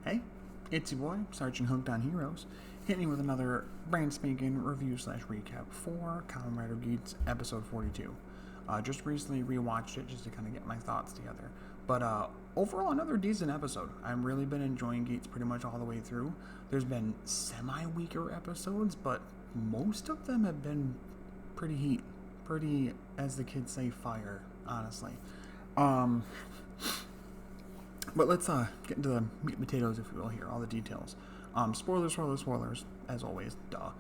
Hey, it's your boy, Sergeant Hooked on Heroes, hitting you with another brand spanking review slash recap for Kamen Rider Geats episode 42. Just recently rewatched it just to kind of get my thoughts together. But overall, another decent episode. I've really been enjoying Geats pretty much all the way through. There's been semi-weaker episodes, but most of them have been pretty heat. Pretty, as the kids say, fire, honestly. But let's get into the meat and potatoes, if you will, here, all the details. Spoilers, as always, duh.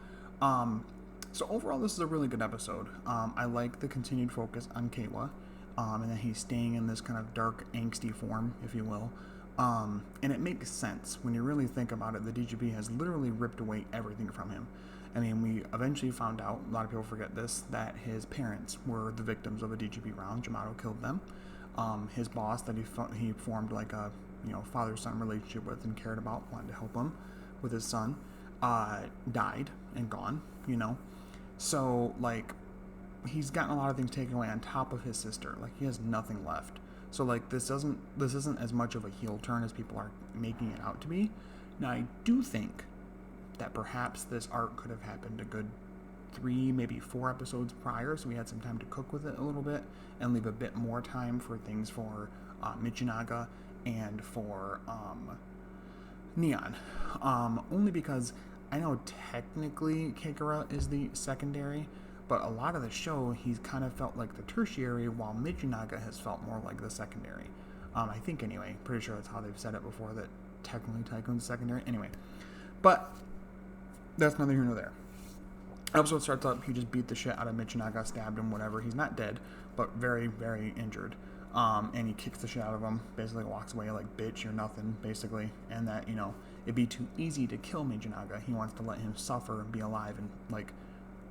So overall, this is a really good episode. I like the continued focus on Kayla, and that he's staying in this kind of dark, angsty form, if you will. And it makes sense. When you really think about it, the DGP has literally ripped away everything from him. I mean, we eventually found out, a lot of people forget this, that his parents were the victims of a DGP round. Jamato killed them. His boss that he formed like a father-son relationship with and cared about, wanted to help him with his son, died and gone. So like he's gotten a lot of things taken away on top of his sister. Like he has nothing left. So like this isn't as much of a heel turn as people are making it out to be. Now I do think that perhaps this arc could have happened a good 3, maybe 4 episodes prior, so we had some time to cook with it a little bit and leave a bit more time for things for Michinaga and for Neon. Only because I know technically Kekara is the secondary, but a lot of the show he's kind of felt like the tertiary, while Michinaga has felt more like the secondary. I think anyway, pretty sure that's how they've said it before, that technically Tycoon's secondary. Anyway, but that's neither here nor there. Episode starts up, he just beat the shit out of Michinaga, stabbed him, whatever. He's not dead, but very, very injured. And he kicks the shit out of him, basically walks away like, bitch, you're nothing, basically. And that, it'd be too easy to kill Michinaga. He wants to let him suffer and be alive and, like,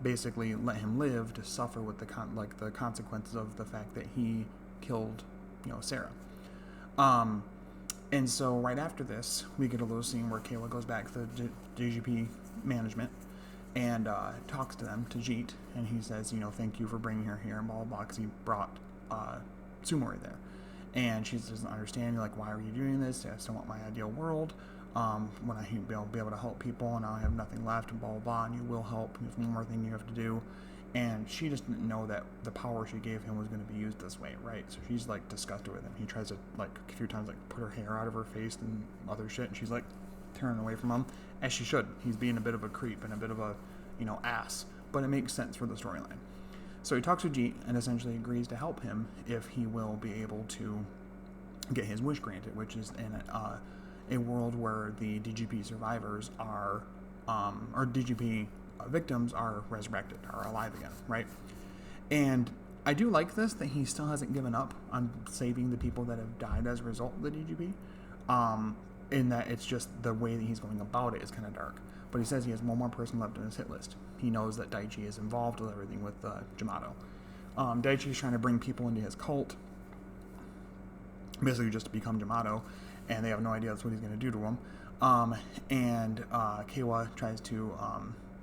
basically let him live to suffer with the consequences of the fact that he killed, Sarah. And so right after this, we get a little scene where Kayla goes back to the DGP management and talks to them, to Geats, and he says, thank you for bringing her here, and blah, blah, blah, because he brought Sumori there. And she doesn't understand, like, why are you doing this? I still want my ideal world, when I be able to help people, and now I have nothing left, and blah, blah, blah, and you will help, there's one more thing you have to do. And she just didn't know that the power she gave him was going to be used this way, right? So she's, like, disgusted with him. He tries to, like, a few times, like, put her hair out of her face and other shit, and she's, like, turning away from him, as she should. He's being a bit of a creep and a bit of a, ass, but it makes sense for the storyline. So he talks to Geats and essentially agrees to help him if he will be able to get his wish granted, which is in a world where the DGP survivors are, or DGP victims are resurrected, are alive again, right? And I do like this, that he still hasn't given up on saving the people that have died as a result of the DGP. In that it's just the way that he's going about it is kind of dark. But he says he has one more person left on his hit list. He knows that Daichi is involved with everything with Jamato. Daichi is trying to bring people into his cult, basically just to become Jamato, and they have no idea that's what he's going to do to him. And Keiwa tries to,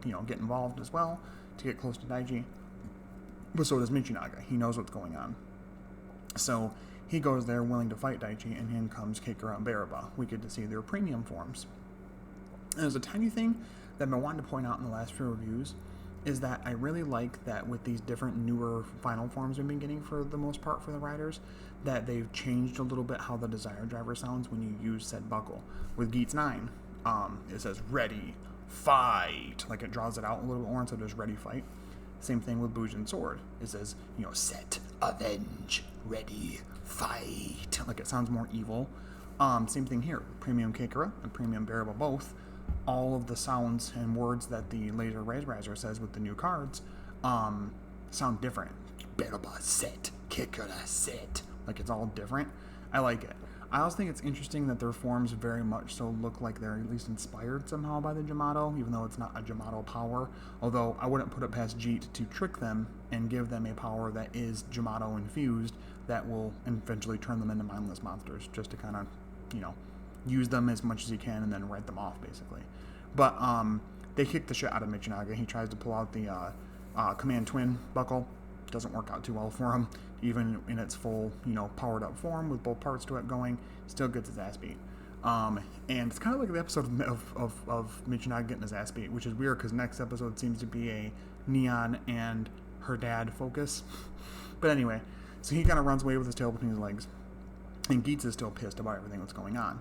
get involved as well to get close to Daichi. But so does Michinaga. He knows what's going on. So he goes there willing to fight Daichi, and in comes Kekara and Baraba. We get to see their premium forms. And there's a tiny thing that I've been wanting to point out in the last few reviews, is that I really like that with these different newer final forms we've been getting for the most part for the riders, that they've changed a little bit how the Desire Driver sounds when you use said buckle. With Geats 9, it says ready, fight. Like it draws it out a little bit more instead of just ready, fight. Same thing with Bujin Sword. It says, set, avenge, ready, fight. Like it sounds more evil. Same thing here. Premium Kekara and Premium Baraba both. All of the sounds and words that the Laser Riser says with the new cards sound different. Baraba set, Kekara set. Like it's all different. I like it. I also think it's interesting that their forms very much so look like they're at least inspired somehow by the Jamato, even though it's not a Jamato power. Although I wouldn't put it past Geats to trick them and give them a power that is Jamato infused that will eventually turn them into mindless monsters, just to kind of, use them as much as he can and then write them off, basically. But they kick the shit out of Michinaga. He tries to pull out the Command Twin buckle. Doesn't work out too well for him. Even in its full, powered up form with both parts to it going, still gets his ass beat. And it's kind of like the episode of Michinagi getting his ass beat, which is weird because next episode seems to be a Neon and her dad focus. But anyway, so he kind of runs away with his tail between his legs, and Geats is still pissed about everything that's going on.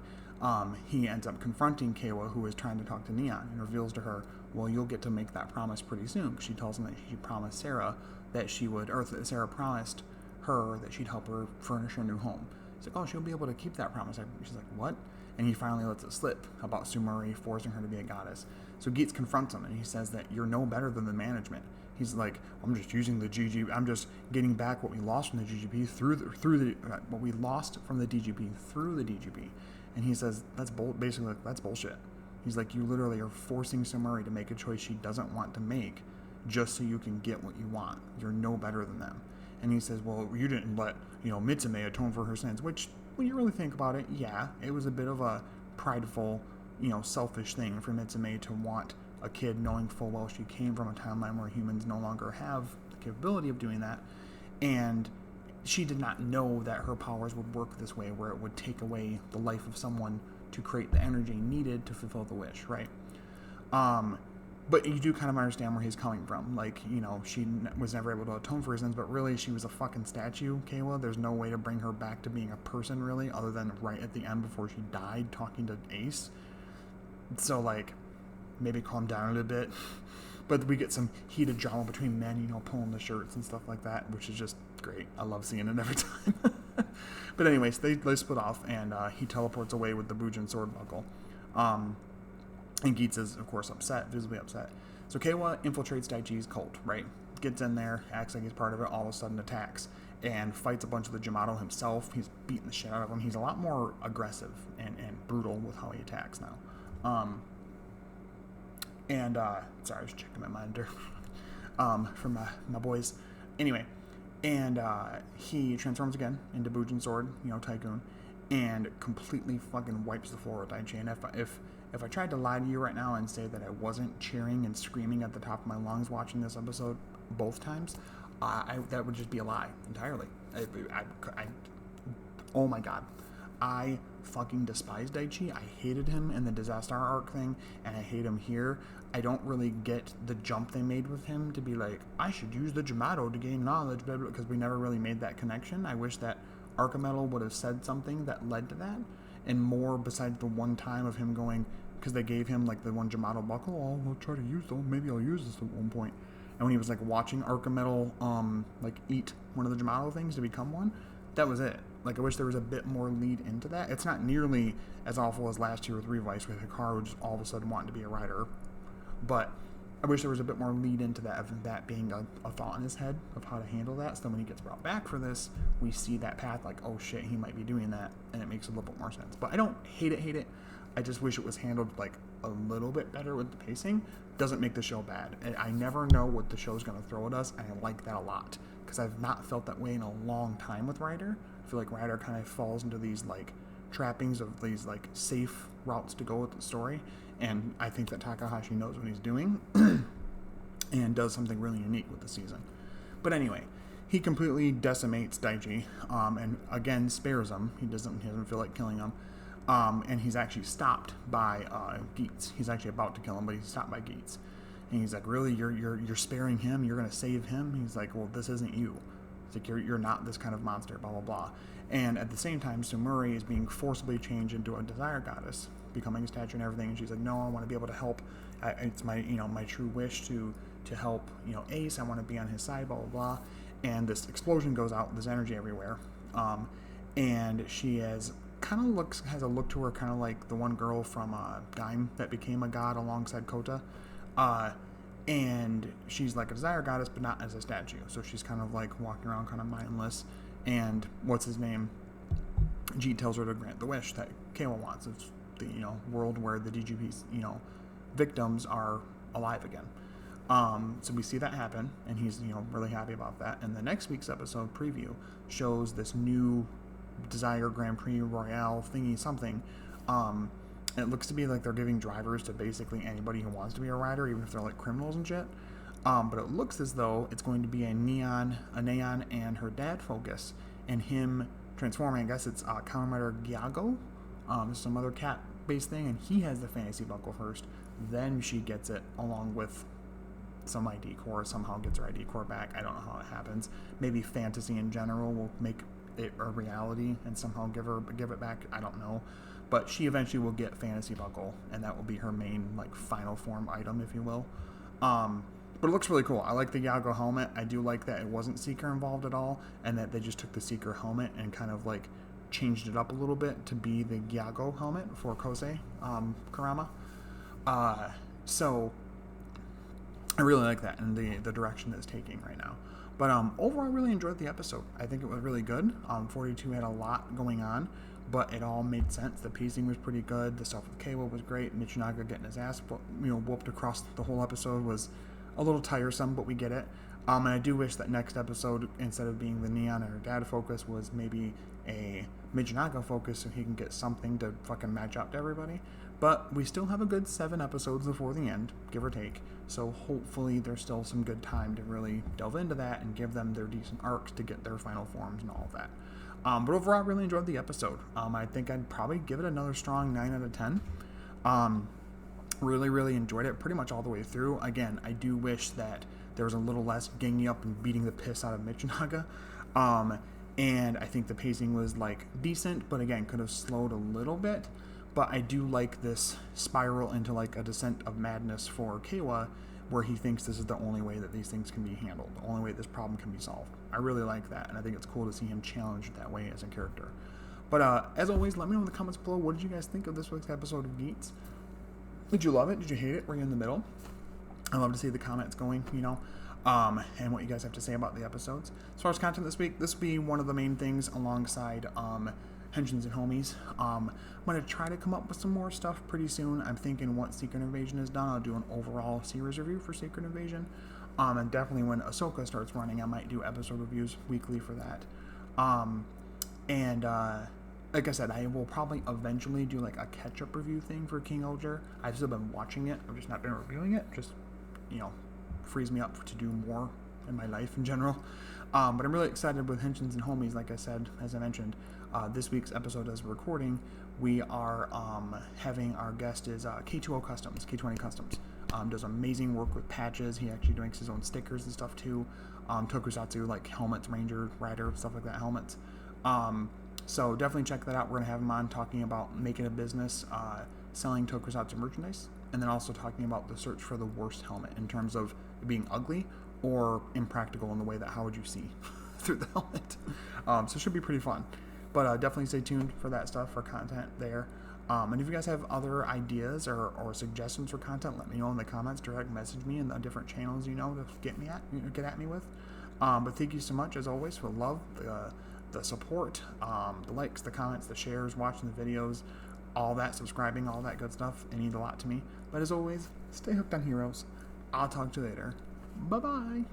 He ends up confronting Kayla, who is trying to talk to Neon, and reveals to her, well, you'll get to make that promise pretty soon. She tells him that she promised Sarah that she would, or that Sarah promised her that she'd help her furnish her new home. He's like, oh, she'll be able to keep that promise. She's like, what? And he finally lets it slip about Sumuri forcing her to be a goddess. So Geats confronts him, and he says that you're no better than the management. He's like, I'm just using the GGP. I'm just getting back what we lost from the GGP what we lost from the DGP through the DGP. And he says that's basically that's bullshit. He's like, you literally are forcing Sumuri to make a choice she doesn't want to make, just so you can get what you want. You're no better than them. And he says, well, you didn't let Mitsume atone for her sins. Which, when you really think about it, yeah, it was a bit of a prideful, selfish thing for Mitsume to want a kid, knowing full well she came from a timeline where humans no longer have the capability of doing that, and she did not know that her powers would work this way, where it would take away the life of someone to create the energy needed to fulfill the wish, right? But you do kind of understand where he's coming from. Like, she was never able to atone for her sins, but really she was a fucking statue, Kayla. There's no way to bring her back to being a person, really, other than right at the end before she died talking to Ace. So, like, maybe calm down a little bit. But we get some heated drama between men, pulling the shirts and stuff like that, which is just great. I love seeing it every time. But anyways, they split off, and he teleports away with the Bujin sword buckle. And Geats is, of course, visibly upset. So Kayla infiltrates Daichi's cult, right? Gets in there, acts like he's part of it, all of a sudden attacks, and fights a bunch of the Jamato himself. He's beating the shit out of them. He's a lot more aggressive and brutal with how he attacks now. Sorry, I was checking my monitor from my boys. Anyway, and he transforms again into Bujin Sword, Tycoon, and completely fucking wipes the floor with Daichi. And if I tried to lie to you right now and say that I wasn't cheering and screaming at the top of my lungs watching this episode both times, that would just be a lie entirely. Oh my god. I fucking despise Daichi. I hated him in the Disaster arc thing, and I hate him here. I don't really get the jump they made with him to be like, I should use the Jamato to gain knowledge, because we never really made that connection. I wish that Archimetal would have said something that led to that, and more besides the one time of him going, because they gave him like the one Jamato buckle, oh, I'll try to use them, maybe I'll use this at one point. And when he was like watching Archimetal eat one of the Jamato things to become one, that was it. Like, I wish there was a bit more lead into that. It's not nearly as awful as last year with Revice, with Hikaru just all of a sudden wanting to be a rider. But I wish there was a bit more lead into that, of that being a thought in his head of how to handle that. So then when he gets brought back for this, we see that path, like, oh shit, he might be doing that, and it makes a little bit more sense. But I don't hate it. I just wish it was handled, like, a little bit better with the pacing. Doesn't make the show bad. I never know what the show's going to throw at us, and I like that a lot. Because I've not felt that way in a long time with Rider. I feel like Rider kind of falls into these, like, trappings of these, like, safe routes to go with the story. And I think that Takahashi knows what he's doing and does something really unique with the season. But anyway, he completely decimates Daichi, and again spares him. He doesn't feel like killing him. And he's actually stopped by Geats. He's actually about to kill him, but he's stopped by Geats. And he's like, really, you're sparing him? You're going to save him? He's like, well, this isn't you. It's like, you're not this kind of monster, blah, blah, blah. And at the same time, Sumuri is being forcibly changed into a desire goddess, becoming a statue and everything. And she's like, no, I want to be able to help. It's my, my true wish to help, Ace. I want to be on his side, blah, blah, blah. And this explosion goes out, there's energy everywhere. And she has a look to her kind of like the one girl from Dime that became a god alongside Kota. And she's like a desire goddess, but not as a statue. So she's kind of like walking around kind of mindless. And what's his name? G tells her to grant the wish that Kayla wants. It's the world where the DGP's victims are alive again. So we see that happen, and he's really happy about that. And the next week's episode preview shows this new Desire Grand Prix Royale thingy something. And it looks to be like they're giving drivers to basically anybody who wants to be a rider, even if they're like criminals and shit. But it looks as though it's going to be a Neon and her dad focus, and him transforming. I guess it's Kamen Rider Gyago, some other cat-based thing, and he has the fantasy buckle first. Then she gets it along with some ID core, somehow gets her ID core back. I don't know how it happens. Maybe fantasy in general will make it a reality and somehow give it back. I don't know. But she eventually will get fantasy buckle, and that will be her main like final form item, if you will. But it looks really cool. I like the Yago helmet. I do like that it wasn't Seeker involved at all, and that they just took the Seeker helmet and kind of like changed it up a little bit to be the Yago helmet for Kosei Kurama. So I really like that and the direction that it's taking right now. But overall, I really enjoyed the episode. I think it was really good. 42 had a lot going on, but it all made sense. The pacing was pretty good. The stuff with Keiwa was great. Michinaga getting his ass whooped across the whole episode was a little tiresome, but we get it. And I do wish that next episode, instead of being the Neon and her dad focus, was maybe a Michinaga focus so he can get something to fucking match up to everybody. But we still have a good 7 episodes before the end, give or take. So hopefully there's still some good time to really delve into that and give them their decent arcs to get their final forms and all of that. But overall, I really enjoyed the episode. I think I'd probably give it another strong 9 out of 10. Really, really enjoyed it pretty much all the way through. Again, I do wish that there was a little less ganging up and beating the piss out of Michinaga. And I think the pacing was like decent, but again, could have slowed a little bit. But I do like this spiral into like a descent of madness for Keiwa, where he thinks this is the only way that these things can be handled, the only way this problem can be solved. I really like that, and I think it's cool to see him challenged that way as a character. But as always, let me know in the comments below, what did you guys think of this week's episode of Geats? Did you love it? Did you hate it? Were you in the middle? I love to see the comments going, and what you guys have to say about the episodes. As far as content this week, this will be one of the main things alongside Henshins and Homies. I'm going to try to come up with some more stuff pretty soon. I'm thinking once Secret Invasion is done, I'll do an overall series review for Secret Invasion. And definitely when Ahsoka starts running, I might do episode reviews weekly for that. Like I said, I will probably eventually do like a catch-up review thing for King Oger. I've still been watching it. I've just not been reviewing it. Just, frees me up to do more in my life in general. But I'm really excited with Henshins and Homies. Like I said, as I mentioned, this week's episode as we're recording, we are having our guest is K2O Customs, K20 Customs. Does amazing work with patches. He actually makes his own stickers and stuff too. Tokusatsu, like helmets, Ranger, Rider, stuff like that, helmets. So definitely check that out. We're going to have him on talking about making a business, selling Tokusatsu merchandise, and then also talking about the search for the worst helmet in terms of it being ugly or impractical in the way that how would you see through the helmet. So it should be pretty fun. But definitely stay tuned for that stuff, for content there. And if you guys have other ideas or suggestions for content, let me know in the comments. Direct message me in the different channels to get at me with. But thank you so much, as always, for the love, the support, the likes, the comments, the shares, watching the videos, all that, subscribing, all that good stuff. It means a lot to me. But as always, stay hooked on heroes. I'll talk to you later. Bye-bye.